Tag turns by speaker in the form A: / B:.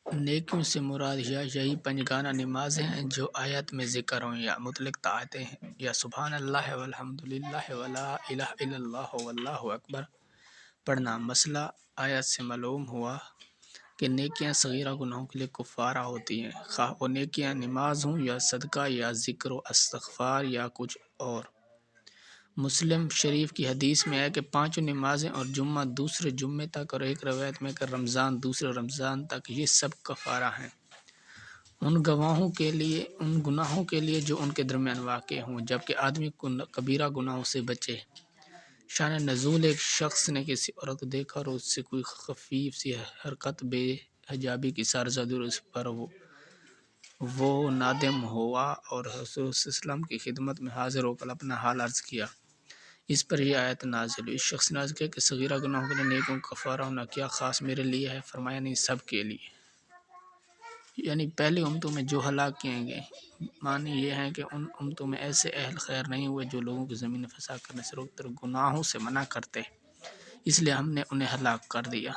A: نیکیوں سے مراد یا یہی پنجگانہ نمازیں ہیں جو آیت میں ذکر ہوں، یا مطلق طاعتیں ہیں، یا سبحان اللہ والحمد للہ ولا الہ الا اللہ واللہ اکبر پڑھنا۔ مسئلہ آیت سے معلوم ہوا کہ نیکیاں صغیرہ گناہوں کے لیے کفارہ ہوتی ہیں، خواہ وہ نیکیاں نماز ہوں یا صدقہ یا ذکر و استغفار یا کچھ اور۔ مسلم شریف کی حدیث میں ہے کہ 5 نمازیں اور جمعہ دوسرے جمعے تک، اور ایک روایت میں کہ رمضان دوسرے رمضان تک، یہ سب کفارہ ہیں ان گناہوں کے لیے جو ان کے درمیان واقع ہوں، جبکہ آدمی کبیرہ گناہوں سے بچے۔ شان نزول: ایک شخص نے کسی عورت کو دیکھا اور اس سے کوئی خفیف سی حرکت بے حجابی کی سرزد، اور اس پر وہ نادم ہوا اور حضور صلی اللہ علیہ وسلم کی خدمت میں حاضر ہو کر اپنا حال عرض کیا۔ اس پر یہ آیت نازل ہوئی۔ اس شخص نے عرض کیا کہ صغیرہ گناہوں کے لیے نیکیوں کا کفارہ ہونا کیا خاص میرے لیے ہے؟ فرمایا نہیں، سب کے لیے۔ یعنی پہلی امتوں میں جو ہلاک کیے گئے، معنی یہ ہے کہ ان امتوں میں ایسے اہل خیر نہیں ہوئے جو لوگوں کو زمین فساد کرنے سے روکتے اور گناہوں سے منع کرتے، اس لیے ہم نے انہیں ہلاک کر دیا۔